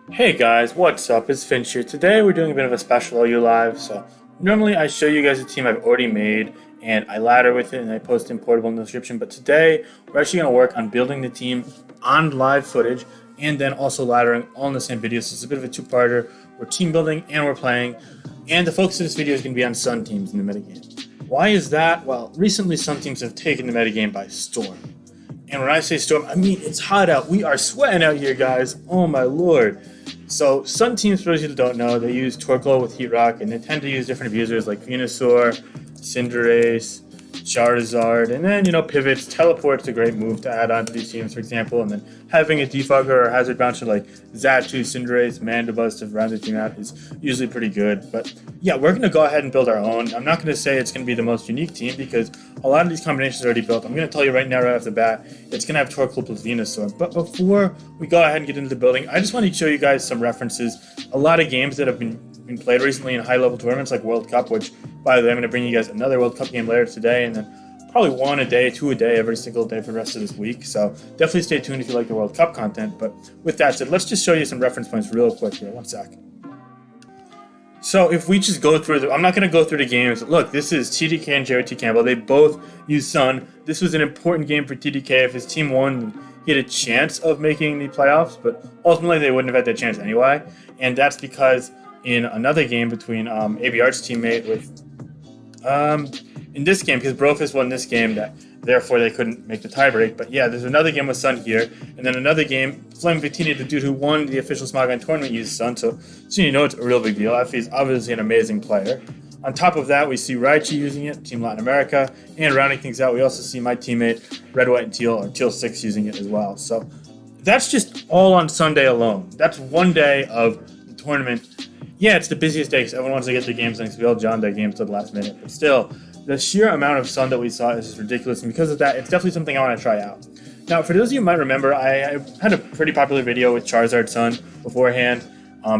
Hey guys, what's up? It's Finch here. Today we're doing a bit of a special OU live. So normally I show you guys a team I've already made and I ladder with it and I post importable in the description. But today we're actually going to work on building the team on live footage and then also laddering all in the same video. So it's a bit of a two-parter. We're team building and we're playing. And the focus of this video is going to be on Sun teams in the metagame. Why is that? Well, recently Sun teams have taken the metagame by storm. And when I say storm, I mean it's hot out. We are sweating out here, guys. Oh my lord. So Sun teams, for those who don't know, they use Torkoal with Heat Rock, and they tend to use different abusers like Venusaur, Cinderace, Charizard, and then, pivots. Teleport's a great move to add on to these teams, for example, and then having a defogger or hazard bouncer like Zatu, Cinderace, Mandibuzz to round the team out is usually pretty good. But yeah, we're going to go ahead and build our own. I'm not going to say it's going to be the most unique team because a lot of these combinations are already built. I'm going to tell you right now, right off the bat, it's going to have Torkoal plus Venusaur. But before we go ahead and get into the building, I just want to show you guys some references. A lot of games that have been played recently in high-level tournaments like World Cup, which, by the way, I'm going to bring you guys another World Cup game later today, and then probably one a day, two a day, every single day for the rest of this week. So definitely stay tuned if you like the World Cup content. But with that said, let's just show you some reference points real quick here. One sec. So if we just go through I'm not going to go through the games. Look, this is TDK and Jared T. Campbell. They both use Sun. This was an important game for TDK. If his team won, he had a chance of making the playoffs, but ultimately they wouldn't have had that chance anyway. And that's because in another game between ABR's teammate with in this game, because Brofist won this game, that therefore they couldn't make the tiebreak. But yeah, there's another game with Sun here, and then another game, Flame Victini, the dude who won the official Smogon tournament, used Sun, so you know it's a real big deal. He's obviously an amazing player. On top of that, we see Raichi using it, Team Latin America, and rounding things out, we also see my teammate Red, White, and Teal, or Teal 6, using it as well. So that's just all on Sunday alone. That's one day of the tournament. Yeah, it's the busiest day because everyone wants to get their games done because we all John their games to the last minute. But still, the sheer amount of Sun that we saw is just ridiculous. And because of that, it's definitely something I want to try out. Now, for those of you who might remember, I had a pretty popular video with Charizard Sun beforehand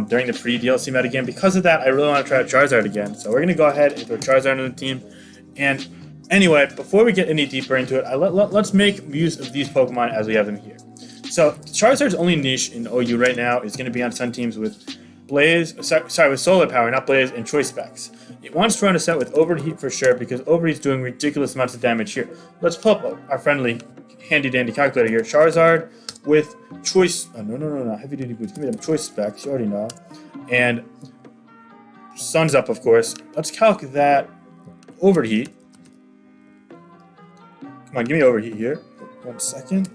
during the pre-DLC metagame. Because of that, I really want to try out Charizard again. So we're going to go ahead and throw Charizard into the team. And anyway, before we get any deeper into it, let's make use of these Pokemon as we have them here. So Charizard's only niche in OU right now is going to be on Sun teams with with Solar Power, not Blaze, and Choice Specs. It wants to run a set with Overheat for sure, because Overheat's doing ridiculous amounts of damage here. Let's pull up our friendly handy-dandy calculator here. Charizard with Choice... Oh, no. Heavy-duty boots. Give me them Choice Specs. You already know. And Sun's up, of course. Let's calc that Overheat. Come on, give me Overheat here. 1 second.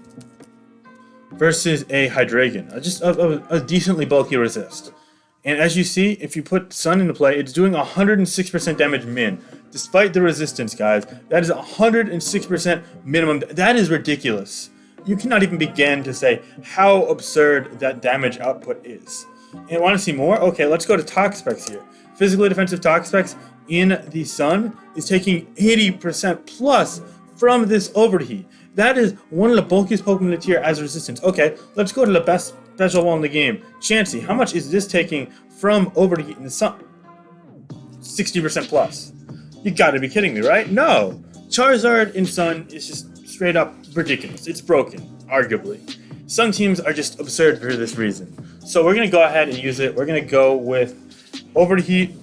Versus a Hydreigon. Just a decently bulky resist. And as you see, if you put Sun into play, it's doing 106% damage min. Despite the resistance, guys, that is 106% minimum. That is ridiculous. You cannot even begin to say how absurd that damage output is. And want to see more? Okay, let's go to Talk Specs here. Physically defensive Talk Specs in the Sun is taking 80% plus from this Overheat. That is one of the bulkiest Pokemon in the tier as resistance. Okay, let's go to the best special one in the game. Chansey, how much is this taking from Overheat in the Sun? 60% plus. You gotta be kidding me, right? No. Charizard in Sun is just straight up ridiculous. It's broken, arguably. Sun teams are just absurd for this reason. So we're gonna go ahead and use it. We're gonna go with Overheat.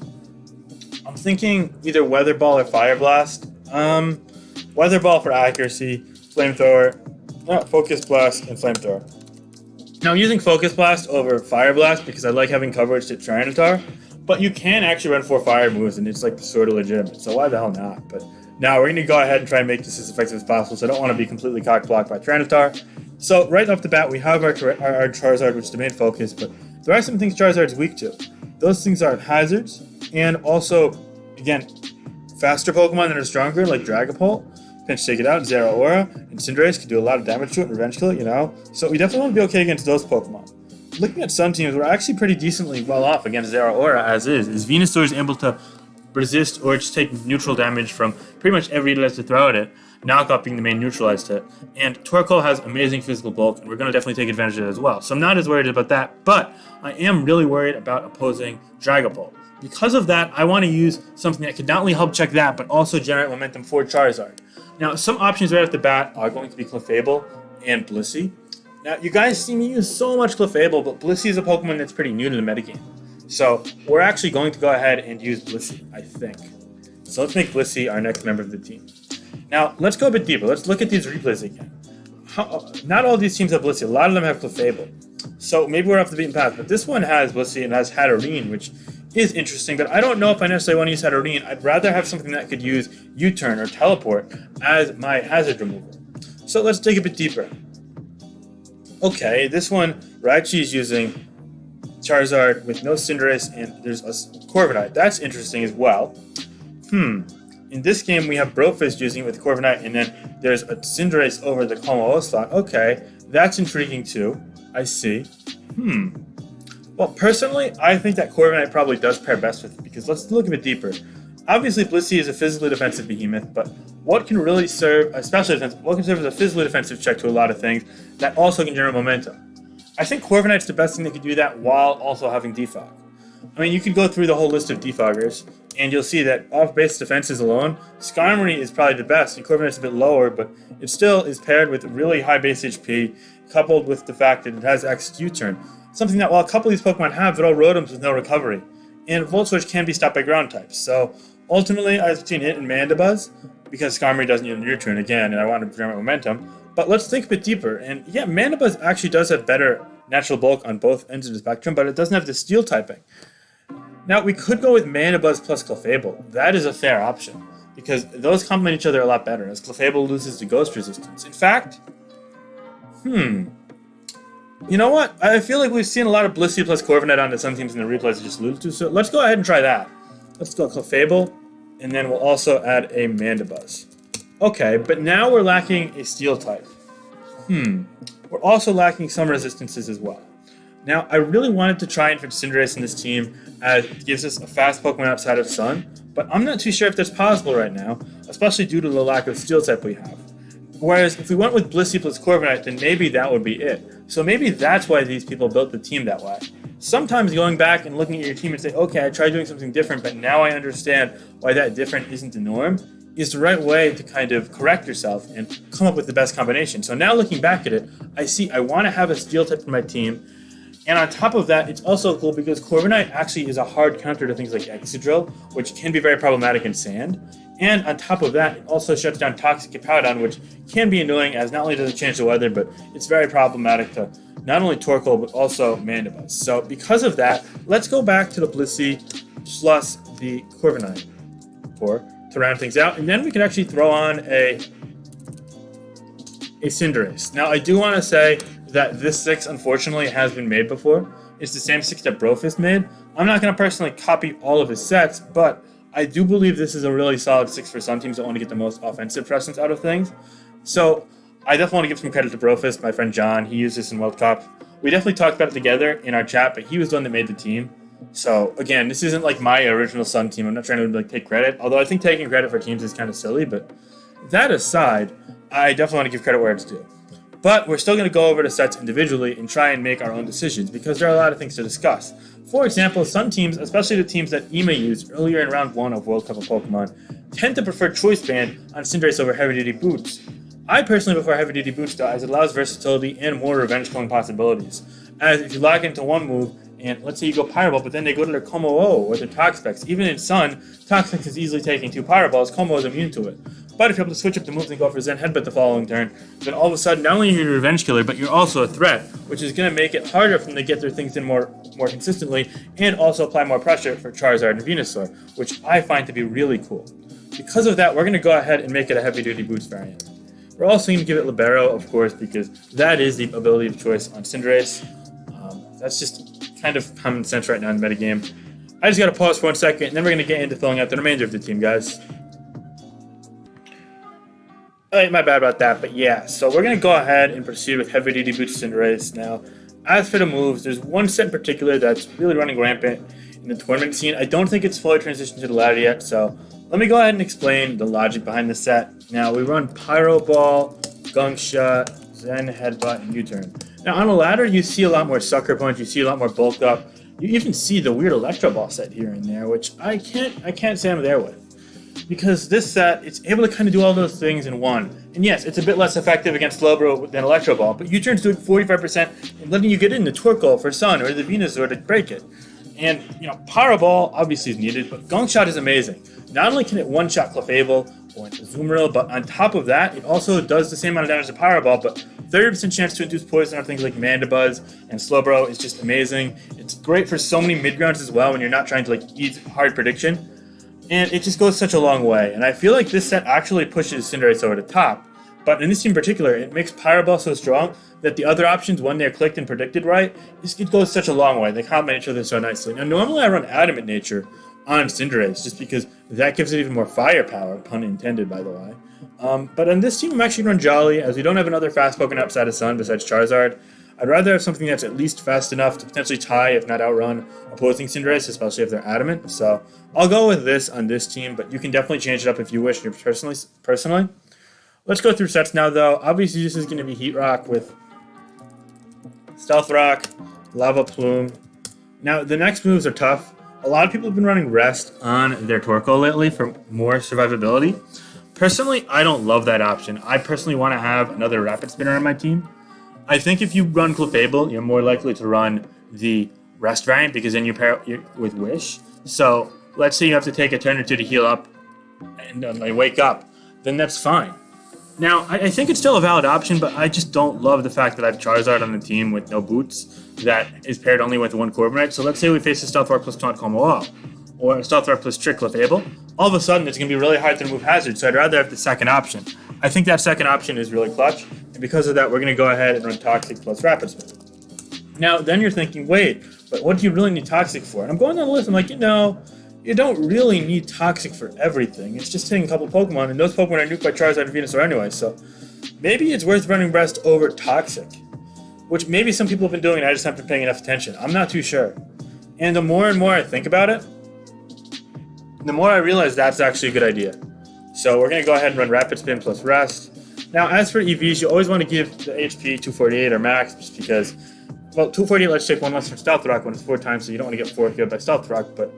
I'm thinking either Weather Ball or Fire Blast. Weather Ball for accuracy. Flamethrower, Focus Blast, and Flamethrower. Now I'm using Focus Blast over Fire Blast because I like having coverage to Tyranitar, but you can actually run 4 fire moves and it's like sort of legitimate, so why the hell not? But now we're going to go ahead and try and make this as effective as possible, so I don't want to be completely cock-blocked by Tyranitar. So right off the bat, we have our Charizard, which is the main focus, but there are some things Charizard's weak to. Those things are hazards, and also, again, faster Pokemon that are stronger, like Dragapult. Pinch take it out, Zero Aura, and Cinderace could do a lot of damage to it and revenge kill it, So we definitely want to be okay against those Pokemon. Looking at Sun teams, we're actually pretty decently well off against Zero Aura as is. Venusaur is able to resist or just take neutral damage from pretty much every hit to throw at it, Knockoff being the main neutralized hit. And Torkoal has amazing physical bulk, and we're going to definitely take advantage of it as well. So I'm not as worried about that, but I am really worried about opposing Dragapult. Because of that, I want to use something that could not only help check that, but also generate momentum for Charizard. Now, some options right off the bat are going to be Clefable and Blissey. Now, you guys see me use so much Clefable, but Blissey is a Pokemon that's pretty new to the metagame. So we're actually going to go ahead and use Blissey, I think. So let's make Blissey our next member of the team. Now, let's go a bit deeper. Let's look at these replays again. Not all these teams have Blissey. A lot of them have Clefable. So maybe we're off the beaten path, but this one has Blissey and has Hatterene, which is interesting, but I don't know if I necessarily want to use Hatterene. I'd rather have something that could use U-turn or teleport as my hazard removal. So let's dig a bit deeper. Okay, this one, Raichi is using Charizard with no Cinderace, and there's a Corviknight. That's interesting as well. In this game, we have Brofist using it with Corviknight, and then there's a Cinderace over the Como slot. Okay, that's intriguing too. I see. Well, personally, I think that Corviknight probably does pair best with it, because let's look a bit deeper. Obviously, Blissey is a physically defensive behemoth, but what can really serve, especially defensive, what can serve as a physically defensive check to a lot of things that also can generate momentum? I think Corviknight's the best thing that could do that while also having defog. I mean, you could go through the whole list of defoggers, and you'll see that off-base defenses alone, Skarmory is probably the best, and Corviknight's a bit lower, but it still is paired with really high base HP, coupled with the fact that it has X U-turn. Something that while a couple of these Pokemon have, they're all Rotoms with no recovery. And Volt Switch can be stopped by ground types. So ultimately, I was between it and Mandibuzz, because Skarmory doesn't use a U-turn again, and I want to generate momentum. But let's think a bit deeper. And yeah, Mandibuzz actually does have better natural bulk on both ends of the spectrum, but it doesn't have the steel typing. Now, we could go with Mandibuzz plus Clefable. That is a fair option, because those complement each other a lot better, as Clefable loses to ghost resistance. In fact, you know what? I feel like we've seen a lot of Blissey plus Corviknight onto some teams in the replays I just alluded to, so let's go ahead and try that. Let's go Clefable, and then we'll also add a Mandibuzz. Okay, but now we're lacking a steel type. We're also lacking some resistances as well. Now, I really wanted to try and fit Cinderace in this team, as it gives us a fast Pokemon outside of Sun, but I'm not too sure if that's possible right now, especially due to the lack of steel type we have. Whereas if we went with Blissey plus Corviknight, then maybe that would be it. So maybe that's why these people built the team that way. Sometimes going back and looking at your team and say, okay, I tried doing something different, but now I understand why that different isn't the norm, is the right way to kind of correct yourself and come up with the best combination. So now looking back at it, I see I want to have a steel type in my team. And on top of that, it's also cool because Corviknight actually is a hard counter to things like Excadrill, which can be very problematic in sand. And on top of that, it also shuts down Toxic Hippowdon, which can be annoying, as not only does it change the weather, but it's very problematic to not only Torkoal, but also Mandibuzz. So because of that, let's go back to the Blissey plus the Corviknight to round things out, and then we can actually throw on a Cinderace. Now, I do want to say that this 6, unfortunately, has been made before. It's the same 6 that Brofist made. I'm not going to personally copy all of his sets, but I do believe this is a really solid 6 for some teams that want to get the most offensive presence out of things. So I definitely want to give some credit to Brofist, my friend John. He used this in World Cup. We definitely talked about it together in our chat, but he was the one that made the team. So again, this isn't like my original Sun team. I'm not trying to take credit, although I think taking credit for teams is kind of silly. But that aside, I definitely want to give credit where it's due. But we're still going to go over the sets individually and try and make our own decisions, because there are a lot of things to discuss. For example, some teams, especially the teams that Ema used earlier in round 1 of World Cup of Pokemon, tend to prefer Choice Band on Cinderace over Heavy Duty Boots. I personally prefer Heavy Duty Boots though, as it allows versatility and more revenge killing possibilities. As if you lock into one move, and let's say you go Pyro Ball, but then they go to their Como-O or their Toxapex. Even in Sun, Toxapex is easily taking 2 Pyro Balls, Como is immune to it. But if you're able to switch up the moves and go for Zen Headbutt the following turn, then all of a sudden, not only are you a revenge killer, but you're also a threat, which is going to make it harder for them to get their things in more consistently, and also apply more pressure for Charizard and Venusaur, which I find to be really cool. Because of that, we're going to go ahead and make it a Heavy Duty Boots variant. We're also going to give it Libero, of course, because that is the ability of choice on Cinderace. That's just kind of common sense right now in the metagame. I just got to pause for 1 second, and then we're going to get into filling out the remainder of the team, guys. Alright, my bad about that, but yeah, so we're going to go ahead and proceed with Heavy Duty Boots Cinderace. Now, as for the moves, there's one set in particular that's really running rampant in the tournament scene. I don't think it's fully transitioned to the ladder yet, so let me go ahead and explain the logic behind the set. Now, we run Pyro Ball, Gunk Shot, Zen Headbutt, and U-Turn. Now, on a ladder, you see a lot more Sucker Punch, you see a lot more bulk up. You even see the weird Electro Ball set here and there, which I can't say I'm there with. Because this set, it's able to kind of do all those things in one. And yes, it's a bit less effective against Slowbro than Electro Ball, but U-Turn's doing 45% and letting you get in the Torkoal for Sun or the Venusaur to break it. And, Power Ball obviously is needed, but Gong Shot is amazing. Not only can it one-shot Clefable or Azumarill, but on top of that, it also does the same amount of damage as Power Ball, but 30% chance to induce poison on things like Mandibuzz and Slowbro is just amazing. It's great for so many mid-grounds as well when you're not trying to eat hard prediction. And it just goes such a long way. And I feel like this set actually pushes Cinderace over the top. But in this team in particular, it makes Power Ball so strong that the other options, when they're clicked and predicted right, it goes such a long way. They complement each other so nicely. Now, normally I run Adamant Nature on Cinderace just because that gives it even more firepower, pun intended, by the way. But on this team, I'm actually going to run Jolly, as we don't have another fast Pokemon outside of Sun besides Charizard. I'd rather have something that's at least fast enough to potentially tie, if not outrun, opposing Cinderace, especially if they're adamant. So I'll go with this on this team, but you can definitely change it up if you wish personally. Let's go through sets now, though. Obviously, this is going to be Heat Rock with Stealth Rock, Lava Plume. Now, the next moves are tough. A lot of people have been running Rest on their Torkoal lately for more survivability. Personally, I don't love that option. I personally want to have another Rapid Spinner on my team. I think if you run Clefable, you're more likely to run the Rest variant because then you pair it with Wish. So let's say you have to take a turn or two to heal up and wake up, then that's fine. Now, I think it's still a valid option, but I just don't love the fact that I have Charizard on the team with no boots that is paired only with one Corviknight. So let's say we face a Stealth Rock plus Taunt Como Wall, or a Stealth Rock plus Trick Clefable. All of a sudden, it's going to be really hard to remove Hazard, so I'd rather have the second option. I think that second option is really clutch, and because of that, we're going to go ahead and run Toxic plus Rapid Spin. Now, then you're thinking, wait, but what do you really need Toxic for? And I'm going down the list, I'm like, you don't really need Toxic for everything. It's just hitting a couple Pokemon, and those Pokemon are nuked by Charizard and Venusaur anyway, so maybe it's worth running Rest over Toxic, which maybe some people have been doing and I just haven't been paying enough attention. I'm not too sure. And the more and more I think about it, the more I realize that's actually a good idea. So we're going to go ahead and run Rapid Spin plus Rest. Now, as for EVs, you always want to give the HP 248 or max, just because, well, 248 lets you take one less from Stealth Rock when it's 4 times, so you don't want to get 4 killed by Stealth Rock, but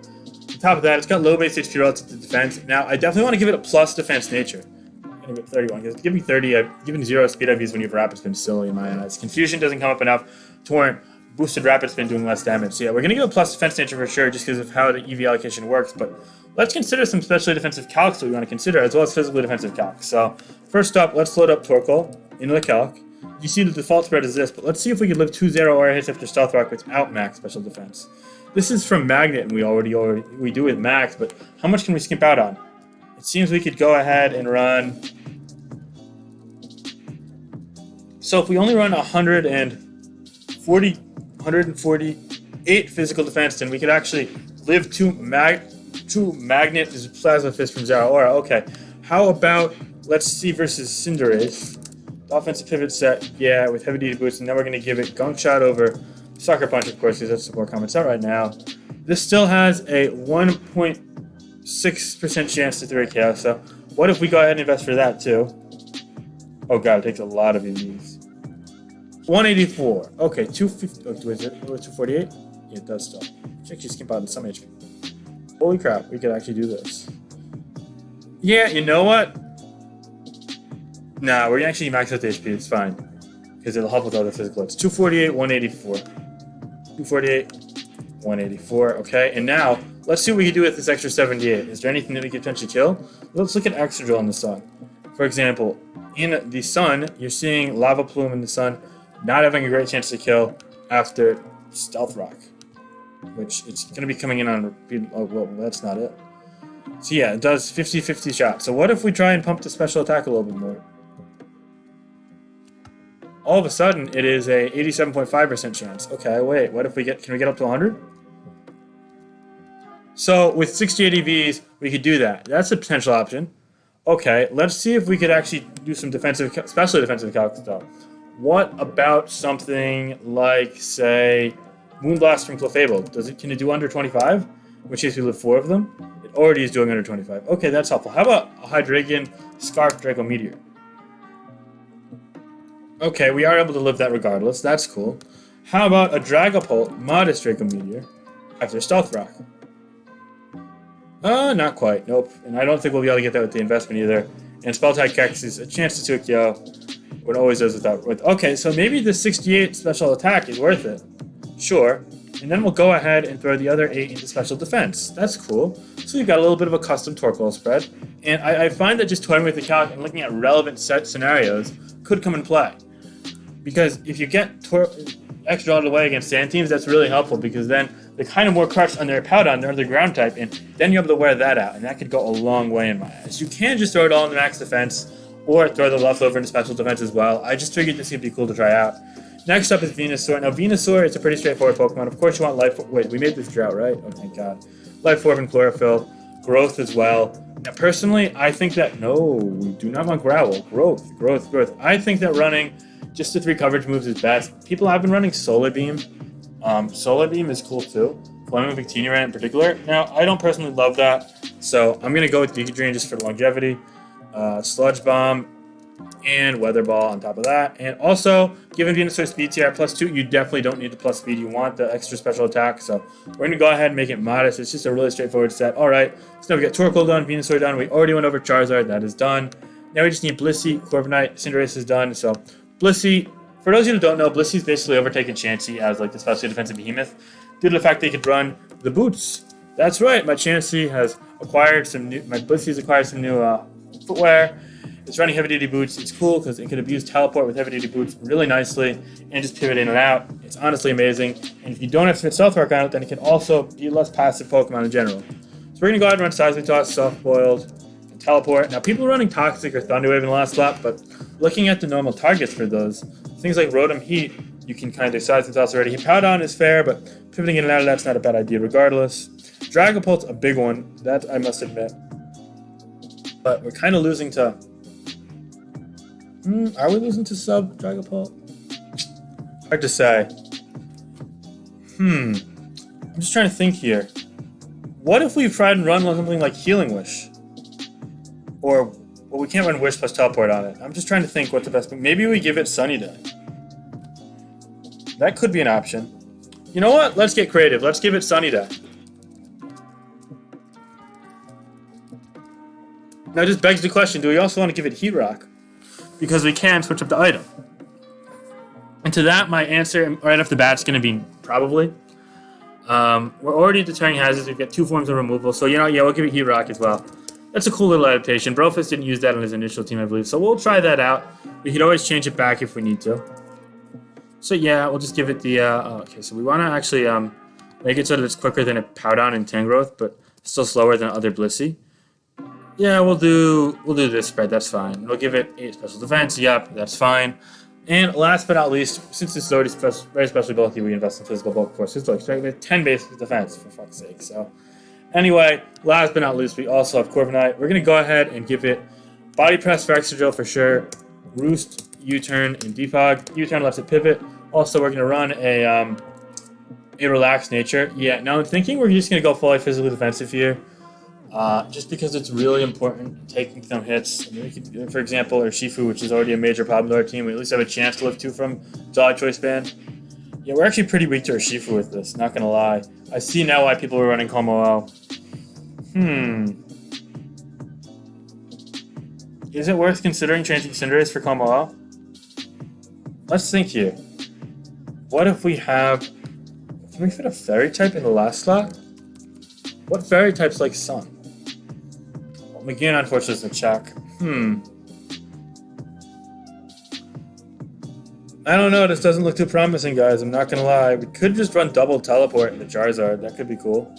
on top of that, it's got low base HP relative to defense. Now, I definitely want to give it a plus defense nature. I'm going to give it 31, because giving 30, I've given 0 speed IVs when you have Rapid Spin silly in my eyes. Confusion doesn't come up enough to warrant boosted Rapid Spin doing less damage. So yeah, we're going to give a plus defense nature for sure, just because of how the EV allocation works, but let's consider some specially defensive calcs that we want to consider, as well as physically defensive calcs. So, first up, let's load up Torkoal into the calc. You see the default spread is this, but let's see if we can live 2-0 aura hits after Stealth Rock without max special defense. This is from Magnet, and we do with max, but how much can we skimp out on? It seems we could go ahead and run. So if we only run 148 physical defense, then we could actually live 2 Magnet is Plasma Fist from Zero Aura. Okay, how about, let's see, versus Cinderace. The offensive pivot set, yeah, with heavy duty boost, and then we're going to give it Gunk Shot over Sucker Punch, of course, because that's the more common set right now. This still has a 1.6% chance to 3 KO, so what if we go ahead and invest for that too? Oh god, it takes a lot of EVs. 184. Okay, 250. Oh, is it 248? Yeah, it does still. Check you skimp out in some HP. Holy crap, we could actually do this. Yeah, you know what? Nah, we're actually max out the HP, it's fine. Because it'll help with other physical hits. 248, 184. 248, 184, okay? And now, let's see what we can do with this extra 78. Is there anything that we could potentially kill? Let's look at Excadrill in the Sun. For example, in the Sun, you're seeing Lava Plume in the Sun not having a great chance to kill after Stealth Rock, which it's going to be coming in on repeat. Oh, well, that's not it. So yeah, it does 50-50 shot. So what if we try and pump the special attack a little bit more? All of a sudden, it is a 87.5% chance. Okay, wait, what if can we get up to 100? So with 68 EVs, we could do that. That's a potential option. Okay, let's see if we could actually do some especially defensive calc stuff. What about something like, say, Moonblast from Clefable? Can it do under 25? In which case we live 4 of them. It already is doing under 25. Okay, that's helpful. How about a Hydreigon Scarf Draco Meteor? Okay, we are able to live that regardless. That's cool. How about a Dragapult Modest Draco Meteor after Stealth Rock? Not quite. Nope. And I don't think we'll be able to get that with the investment either. And Spell Tag Kex is a chance to Tukyo. What it always does with okay, so maybe the 68 special attack is worth it. Sure. And then we'll go ahead and throw the other 8 into special defense. That's cool. So you've got a little bit of a custom Torkoal spread. And I find that just toying with the calc and looking at relevant set scenarios could come in play. Because if you get extra out of the way against sand teams, that's really helpful because then they're kind of more crushed on their Powdon, their other ground type, and then you're able to wear that out, and that could go a long way in my eyes. You can just throw it all in the max defense, or throw the leftover into special defense as well. I just figured this would be cool to try out. Next up is Venusaur. Now, Venusaur is a pretty straightforward Pokemon. Of course, you want Life... Wait, we made this drought, right? Oh, thank God. Life Orb and Chlorophyll. Growth as well. Now, personally, I think that... No, we do not want Growl. Growth. I think that running just the 3 coverage moves is best. People have been running Solar Beam. Solar Beam is cool, too. Flaming Victini in particular. Now, I don't personally love that, so I'm going to go with Dehydrate just for longevity. Sludge Bomb, and Weather Ball on top of that. And also, given Venusaur speed tier at +2, you definitely don't need the plus speed. You want the extra special attack. So we're going to go ahead and make it modest. It's just a really straightforward set. All right, so now we got Torkoal done, Venusaur done. We already went over Charizard. That is done. Now we just need Blissey, Corviknight, Cinderace is done. So Blissey, for those of you who don't know, Blissey's basically overtaken Chansey as like the special defensive behemoth due to the fact they could run the boots. That's right, my Chansey has acquired some new, my Blissey's acquired some new footwear. It's running heavy-duty boots. It's cool because it can abuse teleport with heavy-duty boots really nicely and just pivot in and out. It's honestly amazing. And if you don't have Stealth Rock on it, then it can also be a less passive Pokemon in general. So we're going to go ahead and run Seismic Toss, Soft-Boiled, and Teleport. Now, people are running Toxic or Thunder Wave in the last lap, but looking at the normal targets for those, things like Rotom Heat, you can kind of Seismic Toss already. Powdon is fair, but pivoting in and out of that's not a bad idea regardless. Dragapult's a big one, that I must admit. But we're kind of losing to... are we losing to sub Dragapult? Hard to say. I'm just trying to think here. What if we tried and run something like Healing Wish? Or, well, we can't run Wish plus Teleport on it. I'm just trying to think what the best... Maybe we give it Sunny Day. That could be an option. You know what? Let's get creative. Let's give it Sunny Day. Now, it just begs the question, do we also want to give it Heat Rock? Because we can switch up the item. And to that, my answer right off the bat is going to be probably. We're already deterring hazards. We've got 2 forms of removal. So, you know, yeah, we'll give it Heat Rock as well. That's a cool little adaptation. Brofist didn't use that on his initial team, I believe. So we'll try that out. We could always change it back if we need to. So, yeah, we'll just give it the... okay, so we want to actually make it so that it's quicker than a Powdon and Tangrowth, but still slower than other Blissey. Yeah, we'll do this spread, that's fine. We'll give it 8 special defense, yep, that's fine. And last but not least, since this is already very specially bulky, we invest in physical bulk, of course. It's like 10 base defense, for fuck's sake. So, anyway, last but not least, we also have Corviknight. We're going to go ahead and give it Body Press for Extra Drill for sure, Roost, U-Turn, and Defog. U-Turn lets it pivot. Also, we're going to run a Relaxed Nature. Yeah, now I'm thinking we're just going to go fully physically defensive here. Just because it's really important taking some hits. I mean, we could, for example, Urshifu, which is already a major problem to our team, we at least have a chance to lift 2 from Solid Choice Band. Yeah, we're actually pretty weak to Urshifu with this, not gonna lie. I see now why people were running Como. Is it worth considering changing Cinderace for Como? Let's think here. What if we have... Can we fit a Fairy type in the last slot? What Fairy types like Sun? McGinn, unfortunately, is a check. I don't know. This doesn't look too promising, guys. I'm not going to lie. We could just run double teleport into Charizard. That could be cool.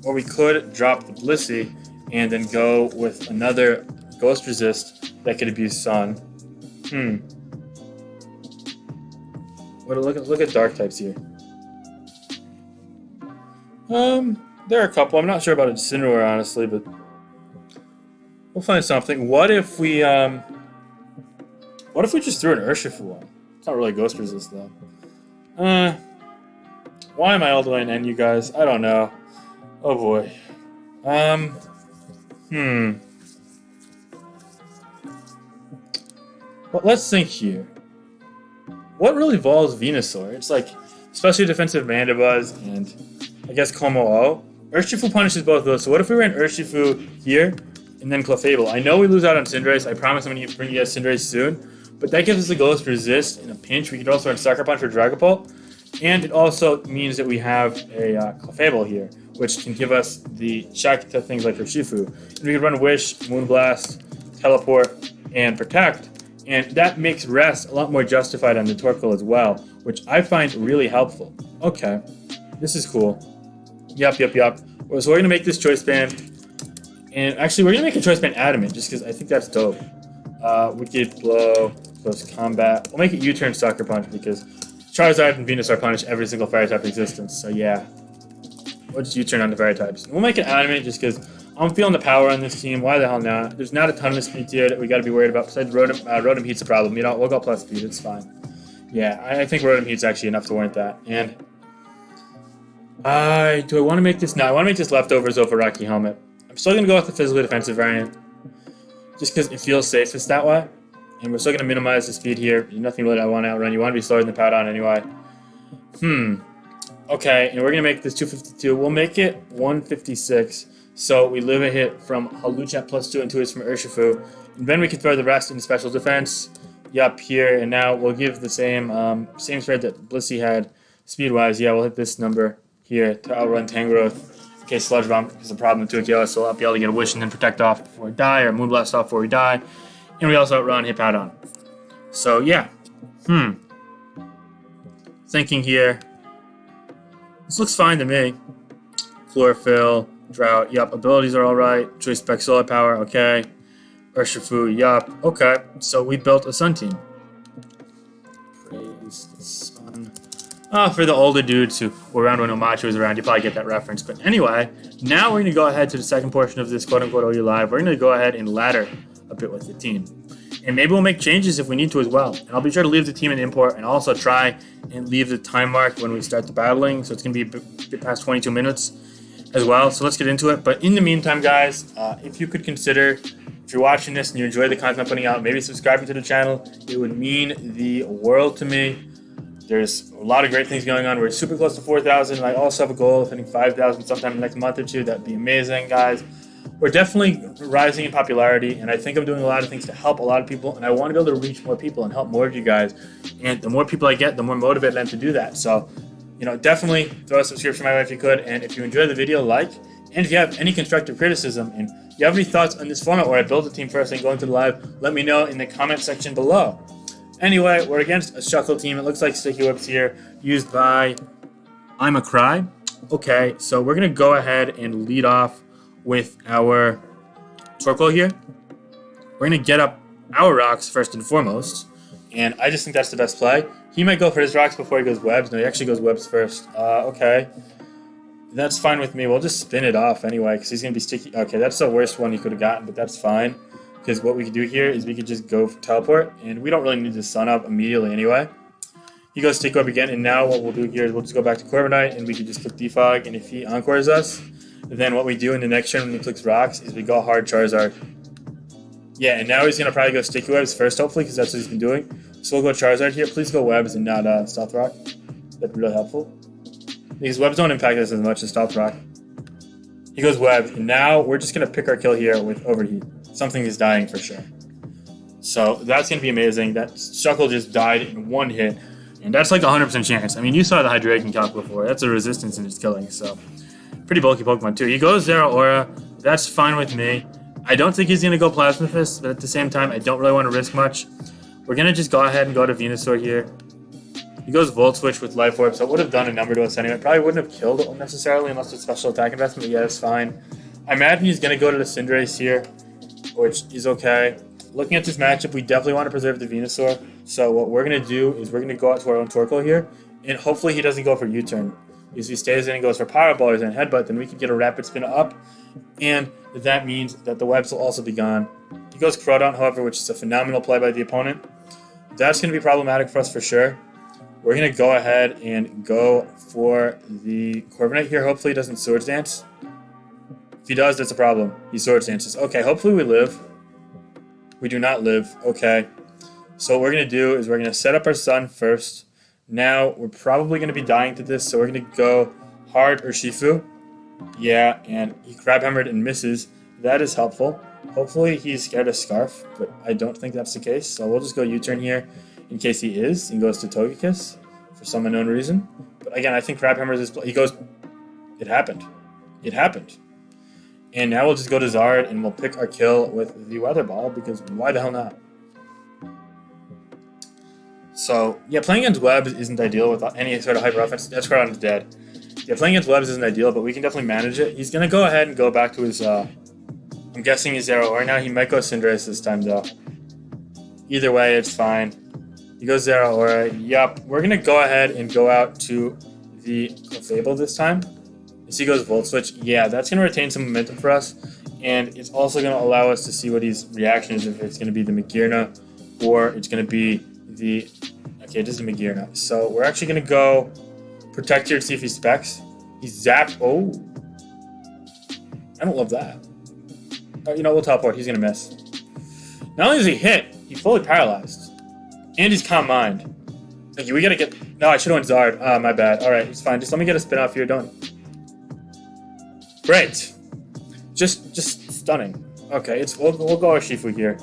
Or we could drop the Blissey and then go with another Ghost Resist that could abuse Sun. Look at Dark types here. There are a couple. I'm not sure about Incineroar, honestly, but we'll find something. What if we just threw an Urshifu on? It's not really Ghost Resist, though. Why am I all the way in N, you guys? I don't know. Oh, boy. Well, let's think here. What really evolves Venusaur? It's like, especially defensive Mandibuzz and... I guess Como-O. Urshifu punishes both of those, so what if we ran Urshifu here and then Clefable. I know we lose out on Cinderace. I promise I'm going to bring you guys Cinderace soon. But that gives us the Ghost Resist in a pinch. We could also run Sucker Punch for Dragapult. And it also means that we have a Clefable here, which can give us the check to things like Urshifu. And we could run Wish, Moonblast, Teleport, and Protect. And that makes Rest a lot more justified on the Torkoal as well, which I find really helpful. Okay, this is cool. Yup. So we're going to make this Choice Band. And actually, we're going to make a Choice Band Adamant, just because I think that's dope. Wicked Blow, Close Combat. We'll make it U-Turn Sucker Punch, because Charizard and Venusaur punish every single Fairy type in existence. So yeah, we'll just U-Turn on the Fairy types. And we'll make it Adamant, just because I'm feeling the power on this team. Why the hell not? There's not a ton of speed here that we got to be worried about. Besides Rotom, Rotom Heat's a problem. You know, we'll go plus speed. It's fine. Yeah, I think Rotom Heat's actually enough to warrant that. And do I want to make this? No, I want to make this Leftovers over Rocky Helmet. I'm still going to go with the physically defensive variant, just because it feels safest that way. And we're still going to minimize the speed here. There's nothing really I want to outrun. You want to be slower than the Powdon anyway. Okay, and we're going to make this 252. We'll make it 156. So we live a hit from Haluchat plus 2 and 2 hits from Urshifu. And then we can throw the rest in special defense. Yup, here. And now we'll give the same spread that Blissey had speed-wise. Yeah, we'll hit this number here to outrun Tangrowth. Okay, Sludge Bomb is a problem to Akela, so I'll be able to get a Wish and then Protect off before we die, or Moonblast off before we die. And we also outrun Hippowdon. So, yeah. Thinking here. This looks fine to me. Chlorophyll, Drought, yup. Abilities are alright. Choice Spec Solar Power, okay. Urshifu, yup. Okay, so we built a Sun team. Praise the sun. For the older dudes who were around when Omachi was around, you probably get that reference. But anyway, now we're going to go ahead to the second portion of this quote-unquote OU Live. We're going to go ahead and ladder a bit with the team. And maybe we'll make changes if we need to as well. And I'll be sure to leave the team in import and also try and leave the time mark when we start the battling. So it's going to be a bit past 22 minutes as well. So let's get into it. But in the meantime, guys, if you could consider, if you're watching this and you enjoy the content I'm putting out, maybe subscribing to the channel. It would mean the world to me. There's a lot of great things going on. We're super close to 4,000. And I also have a goal of hitting 5,000 sometime in the next month or two. That'd be amazing, guys. We're definitely rising in popularity, and I think I'm doing a lot of things to help a lot of people, and I want to be able to reach more people and help more of you guys. And the more people I get, the more motivated I am to do that. So, you know, definitely throw a subscription my way if you could. And if you enjoyed the video, like. And if you have any constructive criticism and you have any thoughts on this format where I build a team first and go into the live, let me know in the comment section below. Anyway, we're against a Shuckle team. It looks like Sticky Whips here, used by I'm a Cry. Okay, so we're going to go ahead and lead off with our Torkoal here. We're going to get up our rocks first and foremost, and I just think that's the best play. He might go for his rocks before he goes webs. No, he actually goes webs first. Okay. That's fine with me. We'll just spin it off anyway, because he's going to be sticky. Okay, that's the worst one he could have gotten, but that's fine. Because what we could do here is we could just go for teleport, and we don't really need to sun up immediately anyway. He goes Stick Web again, and now what we'll do here is we'll just go back to Corviknight, and we can just click Defog, and if he Encores us, then what we do in the next turn when he clicks Rocks is we go hard Charizard. Yeah, and now he's going to probably go Sticky Webs first, hopefully, because that's what he's been doing. So we'll go Charizard here. Please go Webs and not Stealth Rock. That'd be really helpful. Because Webs don't impact us as much as Stealth Rock. He goes Webs, and now we're just going to pick our kill here with Overheat. Something is dying for sure. So that's going to be amazing. That Shuckle just died in one hit, and that's like a 100% chance. I mean, you saw the Hydreigon calc before. That's a resistance in his killing, so pretty bulky Pokemon too. He goes Zeraora. That's fine with me. I don't think he's going to go Plasma Fist, but at the same time, I don't really want to risk much. We're going to just go ahead and go to Venusaur here. He goes Volt Switch with Life Orb, so it would have done a number to us anyway. Probably wouldn't have killed it necessarily unless it's special attack investment, but yeah, it's fine. I imagine he's going to go to the Cinderace here, which is okay. Looking at this matchup, we definitely want to preserve the Venusaur. So what we're going to do is we're going to go out to our own Torkoal here, and hopefully he doesn't go for U-turn. If he stays in and goes for Power Ball or then Headbutt, then we can get a Rapid Spin up, and that means that the Webs will also be gone. He goes Crawdaunt, however, which is a phenomenal play by the opponent. That's going to be problematic for us for sure. We're going to go ahead and go for the Corviknight here. Hopefully he doesn't Swords Dance. If he does, that's a problem. He Swords Dances. Okay, hopefully we live. We do not live. Okay. So what we're going to do is we're going to set up our Sun first. Now, we're probably going to be dying to this, so we're going to go hard Urshifu. Yeah, and he Crab Hammered and misses. That is helpful. Hopefully he's scared of Scarf, but I don't think that's the case. So we'll just go U-turn here in case he is, and goes to Togekiss for some unknown reason. But again, I think Crab Hammer is his play. He goes, it happened. It happened. And now we'll just go to Zard and we'll pick our kill with the Weather Ball because why the hell not? So, yeah, playing against Webs isn't ideal with any sort of hyper offense. That's Crawdon is dead. Yeah, playing against Webs isn't ideal, but we can definitely manage it. He's going to go ahead and go back to his, I'm guessing his Zeraora now. He might go Cinderace this time, though. Either way, it's fine. He goes Zeraora. Yup. We're going to go ahead and go out to the Clefable this time. As he goes Volt Switch. Yeah, that's going to retain some momentum for us. And it's also going to allow us to see what his reaction is, if it's going to be the Magearna or it's going to be the... Okay, it is the Magearna. So we're actually going to go Protect here to see if he specs. He's zapped. Oh. I don't love that. Oh, you know, we'll teleport. He's going to miss. Not only is he hit, he's fully paralyzed. And he's Calm Mind. Okay, we got to get... No, I should have went Zard. Ah, my bad. Alright, it's fine. Just let me get a spin off here. Don't... Great. Just stunning. Okay, we'll go Urshifu here.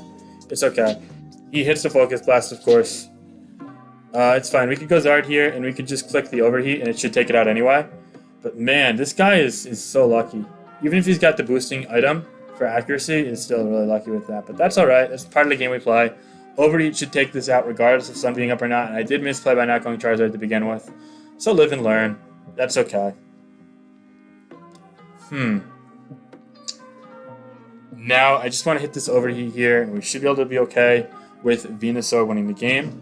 It's okay. He hits the Focus Blast, of course. It's fine. We could go Zard here, and we could just click the Overheat, and it should take it out anyway. But man, this guy is so lucky. Even if he's got the boosting item for accuracy, he's still really lucky with that. But that's alright. That's part of the game we play. Overheat should take this out regardless of Sun being up or not, and I did misplay by not going Charizard to begin with. So live and learn. That's okay. Now, I just want to hit this Overheat here, and we should be able to be okay with Venusaur winning the game.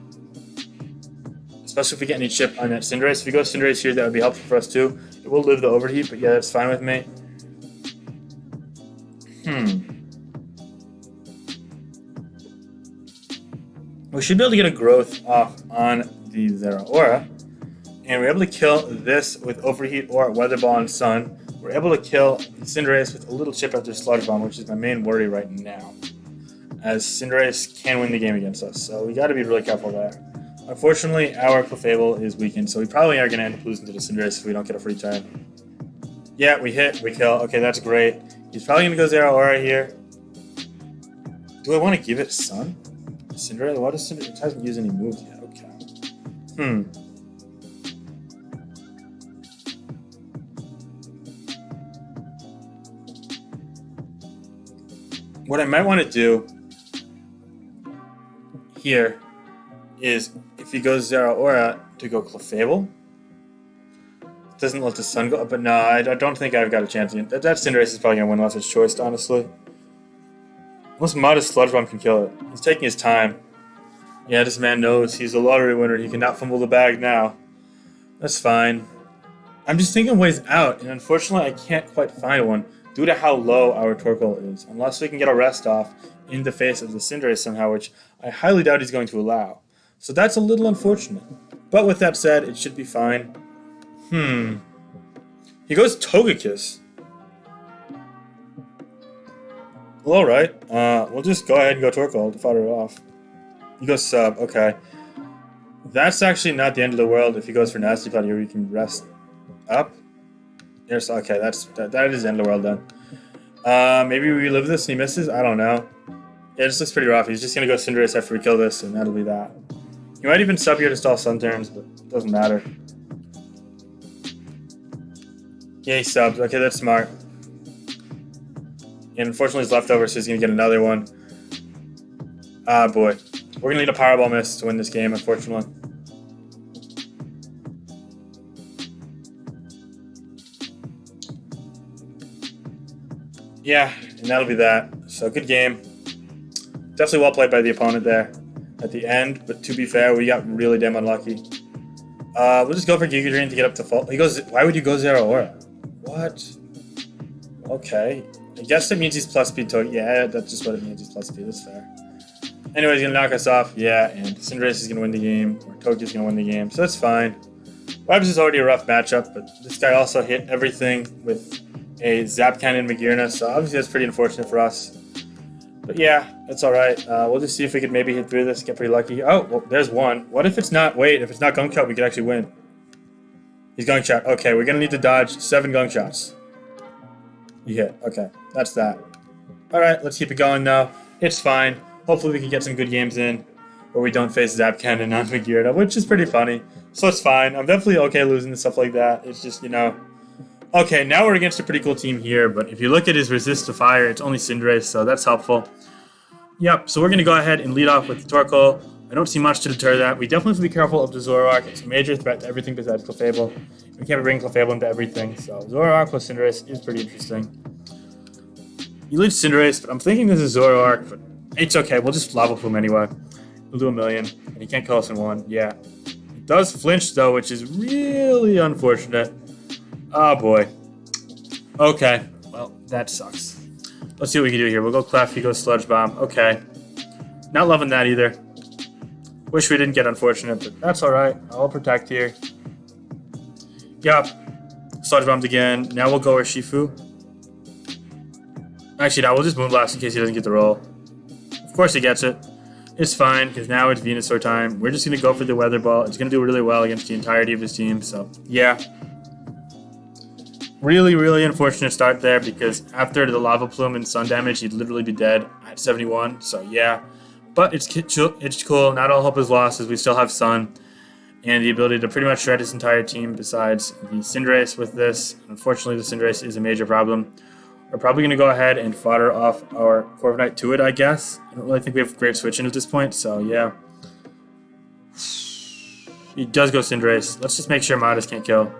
Especially if we get any chip on that Cinderace. If we go Cinderace here, that would be helpful for us too. It will live the Overheat, but yeah, that's fine with me. We should be able to get a growth off on the Zeraora. And we're able to kill this with Overheat or Weather Ball and Sun. We're able to kill Cinderace with a little chip after Sludge Bomb, which is my main worry right now, as Cinderace can win the game against us. So we got to be really careful there. Unfortunately, our Clefable is weakened, so we probably are going to end up losing to the Cinderace if we don't get a free turn. Yeah, we hit, we kill. Okay, that's great. He's probably going to go Zeraora here. Do I want to give it Sun? Cinderace? What is Cinderace? It hasn't used any moves yet. Okay. What I might want to do here is if he goes Zeraora to go Clefable. Doesn't let the Sun go, but no, I don't think I've got a chance. That Cinderace is probably going to win unless it's choiced, honestly. Unless Modest Sludge Bomb can kill it. He's taking his time. Yeah, this man knows he's a lottery winner. He cannot fumble the bag now. That's fine. I'm just thinking ways out, and unfortunately I can't quite find one due to how low our Torkoal is. Unless we can get a rest off in the face of the Cinderace somehow, which I highly doubt he's going to allow. So that's a little unfortunate. But with that said, it should be fine. He goes Togekiss. Well, alright. We'll just go ahead and go Torkoal to fire it off. He goes Sub, okay. That's actually not the end of the world. If he goes for Nasty Plot here, we can rest up. Yes, okay, that is the end of the world then. Maybe we relive this and he misses? I don't know. Yeah, this looks pretty rough. He's just going to go Cinderace after we kill this, and that'll be that. He might even sub here to stall Sun turns, but it doesn't matter. Yeah, he subs. Okay, that's smart. And unfortunately he's left over, so he's going to get another one. Ah, boy. We're going to need a Powerball miss to win this game, unfortunately. Yeah, and that'll be that. So, good game. Definitely well played by the opponent there at the end, but to be fair, we got really damn unlucky. We'll just go for Giga Drain to get up to full. He goes, why would you go Zeraora? What? Okay. I guess that means he's plus speed to... Yeah, that's just what it means. He's plus speed. That's fair. Anyway, he's going to knock us off. Yeah, and Cinderace is going to win the game. Or Toki's going to win the game. So that's fine. Webs is already a rough matchup, but this guy also hit everything with a Zap Cannon Magearna. So obviously that's pretty unfortunate for us. But yeah, that's alright. We'll just see if we could maybe hit through this. Get pretty lucky. Oh, well, there's one. What if it's not... Wait, if it's not Gunk Shot, we could actually win. He's Gunk Shot. Okay, we're going to need to dodge 7 Gunk Shots. You hit. Okay, that's that. Alright, let's keep it going though. It's fine. Hopefully we can get some good games in where we don't face Zapcan and non-Megirda, which is pretty funny. So it's fine. I'm definitely okay losing to stuff like that. It's just, you know... Okay, now we're against a pretty cool team here, but if you look at his resist to fire, it's only Cinderace, so that's helpful. Yep, so we're going to go ahead and lead off with the Torkoal. I don't see much to deter that. We definitely have to be careful of the Zoroark. It's a major threat to everything besides Clefable. We can't bring Clefable into everything, so Zoroark plus Cinderace is pretty interesting. You lead Cinderace, but I'm thinking this is Zoroark, but it's okay. We'll just Lava Plume anyway. We'll do a million, and he can't kill us in one. Yeah. It does flinch, though, which is really unfortunate. Oh, boy. Okay. Well, that sucks. Let's see what we can do here. We'll go Clef, he goes Sludge Bomb. Okay. Not loving that either. Wish we didn't get unfortunate, but that's alright. I'll protect here. Yep. Sludge Bombs again. Now we'll go Urshifu. Actually, no, we'll just Moonblast in case he doesn't get the roll. Of course he gets it. It's fine, because now it's Venusaur time. We're just going to go for the Weather Ball. It's going to do really well against the entirety of his team, so yeah. Really, really unfortunate start there, because after the Lava Plume and Sun damage, he'd literally be dead at 71, so yeah. But it's cool. Not all hope is lost, as we still have Sun and the ability to pretty much shred his entire team besides the Cinderace with this. Unfortunately, the Cinderace is a major problem. We're probably going to go ahead and fodder off our Corviknight to it, I guess. I don't really think we have great switching at this point, so yeah. He does go Cinderace. Let's just make sure Modest can't kill.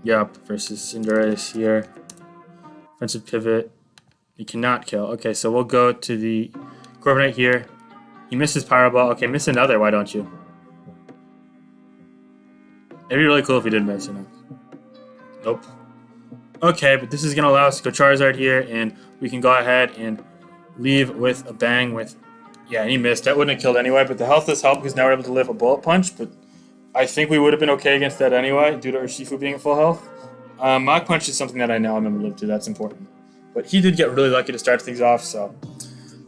Yup, versus Cinderace here. Offensive pivot. He cannot kill. Okay, so we'll go to the Corviknight here. He misses Pyro Ball. Okay, miss another. Why don't you? It'd be really cool if he did miss, you know. Nope. Okay, but this is going to allow us to go Charizard here, and we can go ahead and leave with a bang with... Yeah, he missed. That wouldn't have killed anyway, but the health does help because now we're able to live a Bullet Punch, but I think we would have been okay against that anyway, due to Urshifu being at full health. Mach Punch is something that I know I'm going to live to. That's important. But he did get really lucky to start things off, so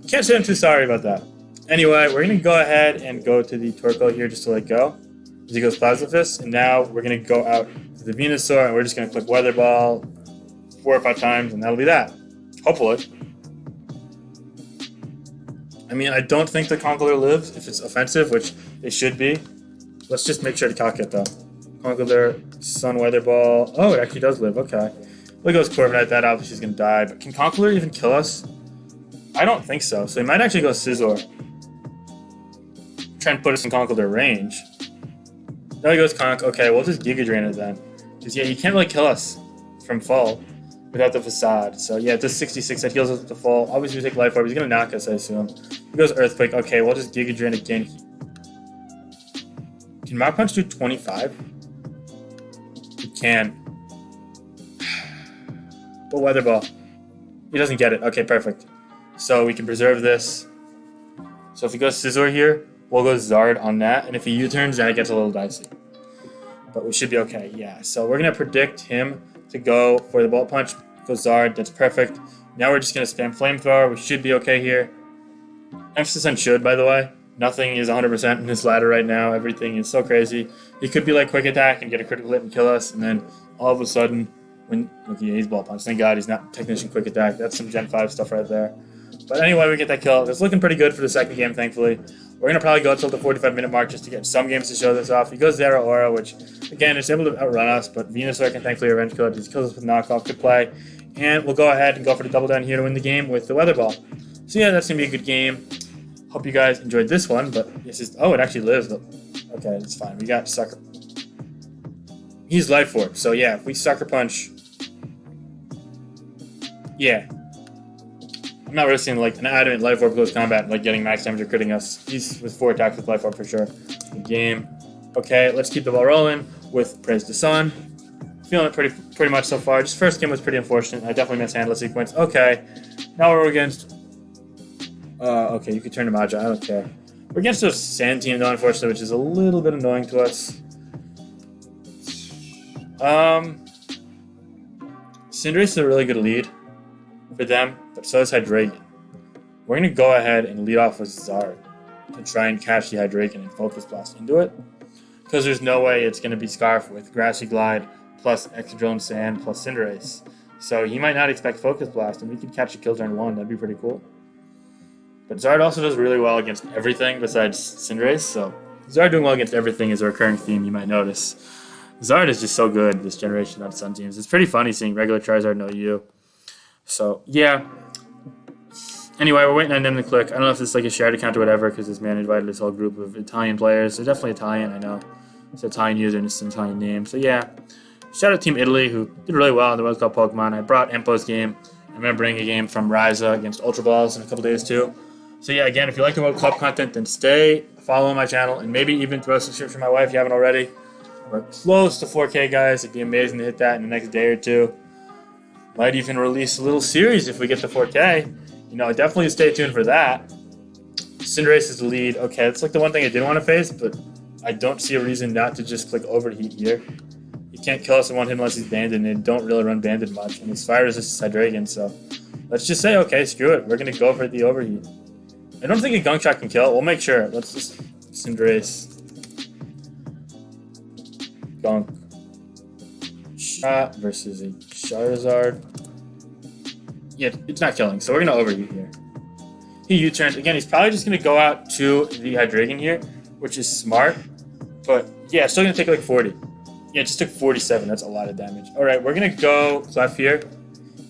can't say I'm too sorry about that. Anyway, we're going to go ahead and go to the Torkoal here just to let go. As he goes Plasma Fist, and now we're going to go out to the Venusaur, and we're just going to click Weather Ball 4 or 5 times, and that'll be that. Hopefully. I mean, I don't think the Conkeldurr lives if it's offensive, which it should be. Let's just make sure to calc it, though. Conkeldurr, Sun Weather Ball. Oh, it actually does live. Okay. Look at those Corviknight. That obviously is going to die. But can Conkeldurr even kill us? I don't think so. So he might actually go Scizor. Try and put us in Conkeldurr range. No, he goes Conk. Okay, we'll just Giga Drain it then. Because, yeah, he can't really kill us from full without the Facade. So, yeah, it does 66. That heals us with the full. Obviously, we take Life Orb. He's going to knock us, I assume. He goes Earthquake. Okay, we'll just Giga Drain again. Can Mach Punch do 25? It can. But Weather Ball. He doesn't get it. Okay, perfect. So we can preserve this. So if he goes Scizor here, we'll go Zard on that. And if he U-turns, then it gets a little dicey. But we should be okay, yeah. So we're going to predict him to go for the Bullet Punch. Go Zard, that's perfect. Now we're just going to spam Flamethrower. We should be okay here. Emphasis on should, by the way. Nothing is 100% in this ladder right now. Everything is so crazy. He could be like Quick Attack and get a critical hit and kill us. And then all of a sudden, look, yeah, he's Bullet Punch. Thank God he's not Technician Quick Attack. That's some Gen 5 stuff right there. But anyway, we get that kill. It's looking pretty good for the second game, thankfully. We're going to probably go until the 45-minute mark just to get some games to show this off. He goes Zera Aura, which, again, is able to outrun us, but Venusaur can thankfully revenge kill it. He kills us with knockoff. Good play. And we'll go ahead and go for the double down here to win the game with the Weather Ball. So yeah, that's going to be a good game. Hope you guys enjoyed this one, but this is... Oh, it actually lives. Okay, it's fine. We got Sucker... He's Life Orb, so yeah, if we Sucker Punch... Yeah. I'm not really seeing like an adamant Life Orb close combat, like getting max damage or critting us. He's with 4 attacks with Life Orb for sure. Good game. Okay, let's keep the ball rolling with Praise the Sun. Feeling it pretty much so far. Just first game was pretty unfortunate. I definitely mishandled sequence. Okay, now we're against... okay, you can turn to Maja. I don't care. We're against a Sand team, though, unfortunately, which is a little bit annoying to us. Cinderace is a really good lead for them, but so is Hydreigon. We're going to go ahead and lead off with Zard to try and catch the Hydreigon and Focus Blast into it. Because there's no way it's going to be Scarf with Grassy Glide plus Excadrill and Sand plus Cinderace. So he might not expect Focus Blast, and we could catch a kill turn 1. That'd be pretty cool. But Zard also does really well against everything besides Cinderace, so Zard doing well against everything is a recurring theme you might notice. Zard is just so good this generation on Sun teams. It's pretty funny seeing regular Charizard no U. So, yeah. Anyway, we're waiting on them to click. I don't know if it's like a shared account or whatever, because this man invited this whole group of Italian players. They're definitely Italian, I know. It's an Italian user and it's an Italian name. So, yeah. Shout out Team Italy, who did really well in the World Cup Pokemon. I brought Empo's game. I'm going to bring a game from Ryza against Ultra Balls in a couple days, too. So, yeah, again, if you like the World Cup content, then stay, follow my channel, and maybe even throw a subscription to my wife if you haven't already. We're close to 4K, guys. It'd be amazing to hit that in the next day or two. Might even release a little series if we get to 4K. You know, definitely stay tuned for that. Cinderace is the lead. Okay, that's like the one thing I didn't want to face, but I don't see a reason not to just click Overheat here. He can't kill us in one hit unless he's banded, and they don't really run banded much. And he's fire resistant Hydreigon, so let's just say, okay, screw it. We're going to go for the Overheat. I don't think a Gunk Shot can kill. We'll make sure. Let's just Cinderace. Gunk Shot versus a Charizard. Yeah, it's not killing, so we're going to Overheat here. He U-turns. Again, he's probably just going to go out to the Hydreigon here, which is smart. But, yeah, it's still going to take like 40. Yeah, it just took 47. That's a lot of damage. All right, we're going to go Clef here.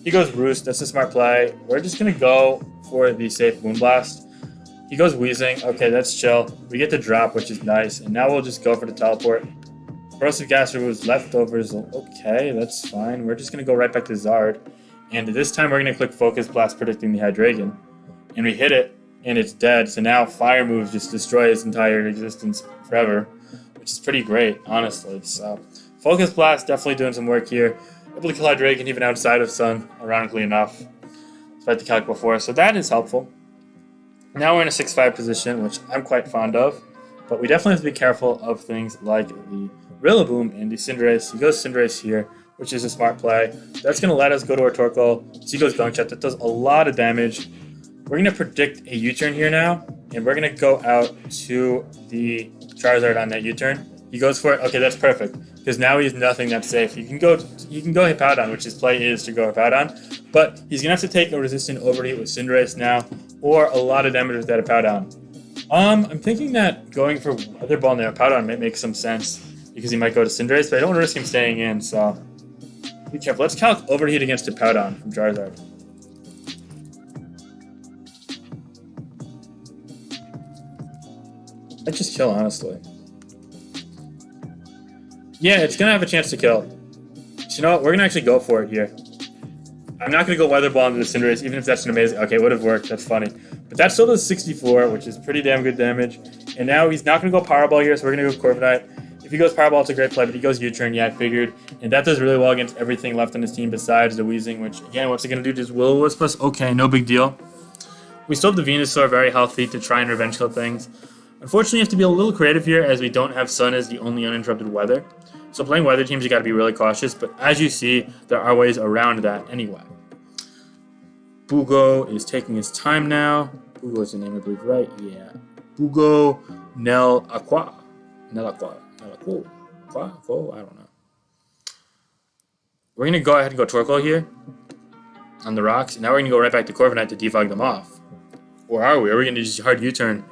He goes Roost. That's a smart play. We're just going to go for the safe Moonblast. He goes Wheezing. Okay, that's chill. We get the drop, which is nice. And now we'll just go for the Teleport. Corrosive Gas removes leftovers. Okay, that's fine. We're just going to go right back to Zard. And this time we're going to click Focus Blast, predicting the Hydreigon. And we hit it, and it's dead. So now Fire moves just destroy its entire existence forever, which is pretty great, honestly. So Focus Blast definitely doing some work here. Able to kill Hydreigon even outside of Sun, ironically enough, despite the calc before. So that is helpful. Now we're in a 6-5 position, which I'm quite fond of. But we definitely have to be careful of things like the Rillaboom and the Cinderace. He goes Cinderace here, which is a smart play. That's going to let us go to our Torkoal. So he goes Gunk Shot. That does a lot of damage. We're going to predict a U-turn here now, and we're going to go out to the Charizard on that U-turn. He goes for it. Okay, that's perfect, because now he has nothing that's safe. You can go Hippowdon, which his play is to go Hippowdon, but he's going to have to take a resistant Overheat with Cinderace now, or a lot of damage with that Hippowdon. I'm thinking that going for Weather Ball and the Hippowdon might make some sense, because he might go to Cinderace, but I don't want to risk him staying in, so be careful. Let's calc Overheat against Hippowdon from Charizard. I'd just kill, honestly. Yeah, it's going to have a chance to kill. So you know what? We're going to actually go for it here. I'm not going to go Weather Ball into the Cinderace, even if that's an amazing... Okay, it would have worked. That's funny. But that still does 64, which is pretty damn good damage. And now he's not going to go Powerball here, so we're going to go Corviknight. If he goes Powerball, it's a great play, but he goes U-turn. Yeah, I figured. And that does really well against everything left on his team besides the Wheezing, which, again, what's it going to do? Just Will-O-Wisp us? Okay, no big deal. We still have the Venusaur very healthy to try and revenge kill things. Unfortunately, you have to be a little creative here, as we don't have Sun as the only uninterrupted weather. So playing weather teams, you got to be really cautious, but as you see, there are ways around that anyway. Bugo is taking his time now. Bugo is the name, I believe, right? Yeah. Bugo Nel Aqua. Nel Aqua. Nel Aqua. Aqua? I don't know. We're going to go ahead and go Torkoal here on the rocks. And now we're going to go right back to Corviknight to defog them off. Or are we? Are we going to just hard U-turn?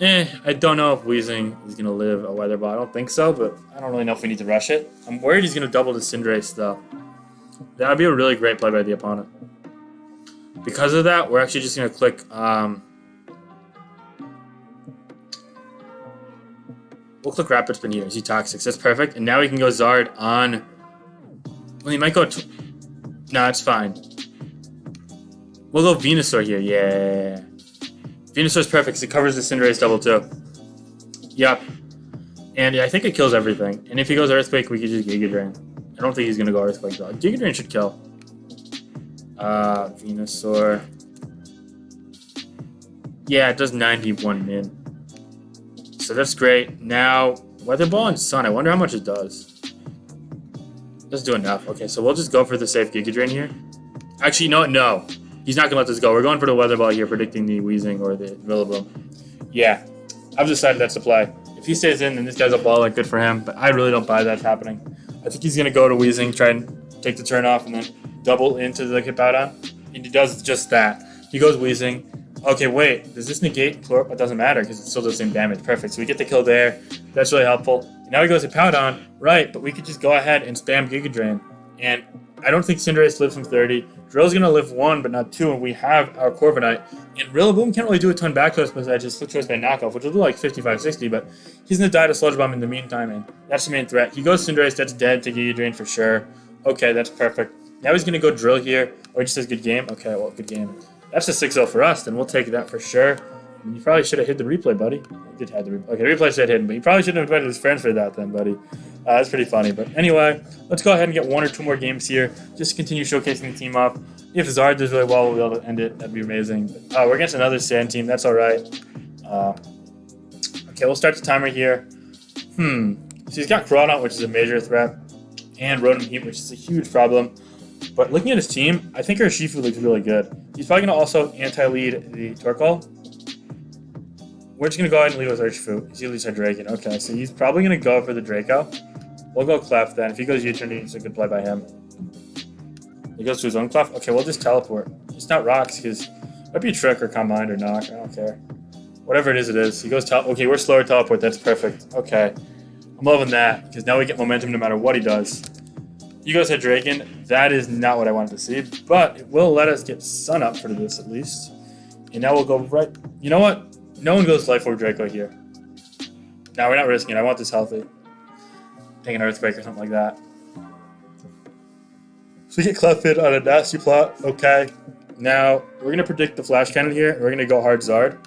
I don't know if Wheezing is going to live a Weather Ball. I don't think so, but I don't really know if we need to rush it. I'm worried he's going to double the Cinderace, though. That would be a really great play by the opponent. Because of that, we're actually just going to click... we'll click Rapid Spin here. Is he Toxic? That's perfect. And now we can go Zard on... Well, he might go... No, it's fine. We'll go Venusaur here. Yeah. Venusaur's perfect because it covers the Cinderace double too. Yep. And yeah, I think it kills everything. And if he goes Earthquake, we could just Giga Drain. I don't think he's going to go Earthquake though. Giga Drain should kill. Venusaur. Yeah, it does 91 min. So that's great. Now, Weather Ball and Sun. I wonder how much it does. It doesn't do enough. Okay, so we'll just go for the safe Giga Drain here. Actually, no. He's not going to let this go. We're going for the Weather Ball here, predicting the Wheezing or the Rillaboom. Yeah, I've decided that's the play. If he stays in, then this guy's a baller. Good for him. But I really don't buy that's happening. I think he's going to go to Wheezing, try and take the turn off, and then double into the Hippowdon, and he does just that. He goes wheezing. Okay, wait, does this negate Chlor? It doesn't matter because it still does the same damage. Perfect, so we get the kill there. That's really helpful. And now he goes Hippowdon, right, but we could just go ahead and spam Giga Drain. And I don't think Cinderace lives from 30. Drill's going to live 1, but not 2, and we have our Corviknight. And Rillaboom can't really do a ton back to us besides just Switch Choice by knockoff, which will do like 55-60, but he's going to die to Sludge Bomb in the meantime, and that's the main threat. He goes Cinderace, that's dead to Giga Drain for sure. Okay, that's perfect. Now he's going to go Drill here. Oh, he just says good game? Okay, well, good game. That's a 6-0 for us, then we'll take that for sure. And you probably should have hit the replay, buddy. You did have the replay. Okay, the replay said hidden, but you probably shouldn't have invited his friends for that then, buddy. That's pretty funny. But anyway, let's go ahead and get 1 or 2 more games here, just to continue showcasing the team off. If Zard does really well, we'll be able to end it. That'd be amazing. But, we're against another Sand team. That's all right. Okay, we'll start the timer here. So he's got Groudon, which is a major threat, and Rotom Heat, which is a huge problem. But looking at his team, I think our Shifu looks really good. He's probably going to also anti-lead the Torkoal. We're just going to go ahead and lead with Urshifu. He leads our Dragon. Okay, so he's probably going to go for the Draco. We'll go Clef then. If he goes U-turn, it's a good play by him. He goes to his own Clef. Okay, we'll just teleport. It's not Rocks, because it might be a Trick or Combined or Knock. I don't care. Whatever it is. He goes okay, we're slower teleport. That's perfect. Okay. I'm loving that, because now we get momentum no matter what he does. He goes head Dragon. That is not what I wanted to see, but it will let us get Sun up for this at least. And now we'll go right. You know what? No one goes Life Orb Draco here. Now we're not risking it. I want this healthy. Take an Earthquake or something like that. So we get Clefid on a nasty plot. Okay. Now we're going to predict the Flash Cannon here. We're going to go hard Zard.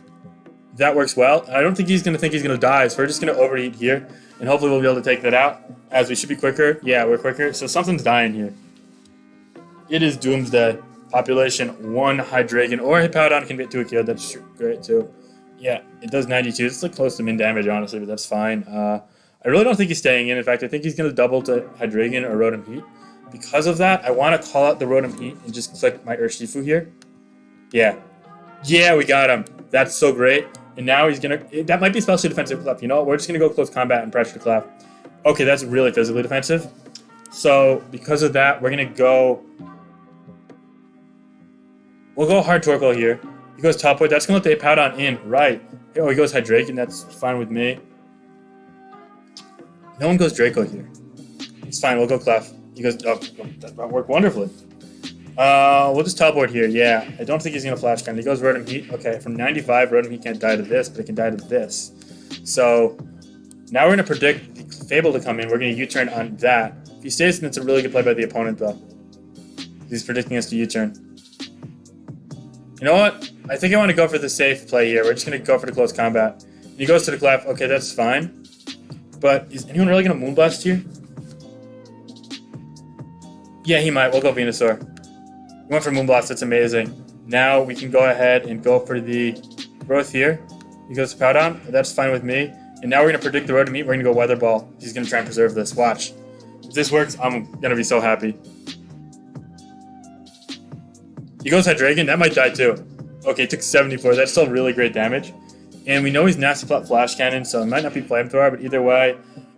That works well. I don't think he's going to think he's going to die, so we're just going to overheat here. And hopefully we'll be able to take that out, as we should be quicker. Yeah, we're quicker. So something's dying here. It is Doomsday. Population 1 Hydreigon or Hippowdon can get to a kill. That's great too. Yeah, it does 92. It's like close to min damage, honestly, but that's fine. I really don't think he's staying in. In fact, I think he's going to double to Hydreigon or Rotom Heat. Because of that, I want to call out the Rotom Heat and just click my Urshifu here. Yeah. Yeah, we got him. That's so great. And now he's going to... That might be especially defensive Clef. You know what? We're just going to go close combat and pressure Clef. Okay, that's really physically defensive. So, because of that, we're going to go... We'll go hard Torkoal here. He goes Topwood. That's going to let the Hippowdon in. Right. Oh, he goes Hydreigon. That's fine with me. No one goes Draco here. It's fine. We'll go Clef. He goes... Oh, that worked wonderfully. We'll just teleport here. Yeah. I don't think he's going to Flash Cannon. He goes Rotom Heat. Okay, from 95, Rotom Heat can't die to this, but it can die to this. So, now we're going to predict the Fable to come in. We're going to U-turn on that. If he stays, then it's a really good play by the opponent, though. He's predicting us to U-turn. You know what? I think I want to go for the safe play here. We're just going to go for the close combat. He goes to the Clef. Okay, that's fine. But is anyone really going to Moonblast here? Yeah, he might. We'll go Venusaur. We went for Moonblast. That's amazing. Now we can go ahead and go for the growth here. He goes to Powdon. That's fine with me. And now we're going to predict the Rotom Heat. We're going to go Weather Ball. He's going to try and preserve this. Watch. If this works, I'm going to be so happy. He goes Hydreigon. That might die too. Okay, it took 74. That's still really great damage. And we know he's Nasty Plot Flash Cannon, so it might not be Flamethrower, but either way,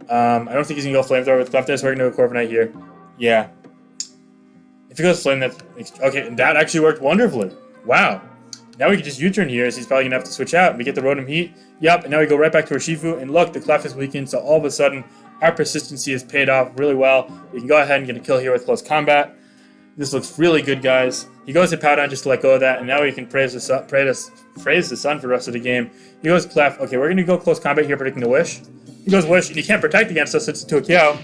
I don't think he's going to go Flamethrower with Clefairy, so we're going to go Corviknight here. Yeah. If he goes Flame, that's... Okay, and that actually worked wonderfully. Wow. Now we can just U-turn here, so he's probably going to have to switch out. We get the Rotom Heat. Yep, and now we go right back to Urshifu, and look, the Clef is weakened, so all of a sudden, our persistency has paid off really well. We can go ahead and get a kill here with close combat. This looks really good, guys. He goes to Powdon just to let go of that, and now we can praise the sun for the rest of the game. He goes Clef. Okay, we're going to go close combat here, predicting the Wish. He goes Wish, and he can't protect against us. It's to a KO.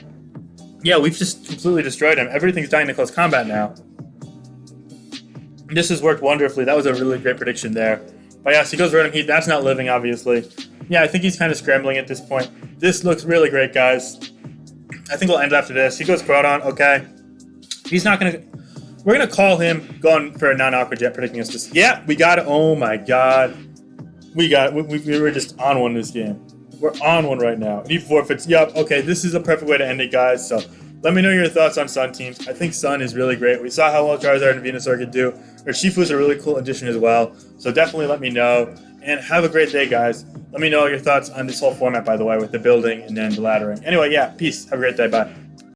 Yeah, we've just completely destroyed him. Everything's dying to close combat now. This has worked wonderfully. That was a really great prediction there. But yes, he goes Rotom Heat. That's not living, obviously. Yeah, I think he's kind of scrambling at this point. This looks really great, guys. I think we'll end after this. He goes Groudon. Okay. He's not going to... We're going to call him going for a non-awkward jet, predicting us just... Yeah, we got it. Oh, my God. We got it. We were just on one this game. We're on one right now. And he forfeits. Yep. Okay, this is a perfect way to end it, guys. So let me know your thoughts on Sun teams. I think Sun is really great. We saw how well Charizard and Venusaur could do. Urshifu is a really cool addition as well. So definitely let me know. And have a great day, guys. Let me know your thoughts on this whole format, by the way, with the building and then the laddering. Anyway, yeah, peace. Have a great day. Bye.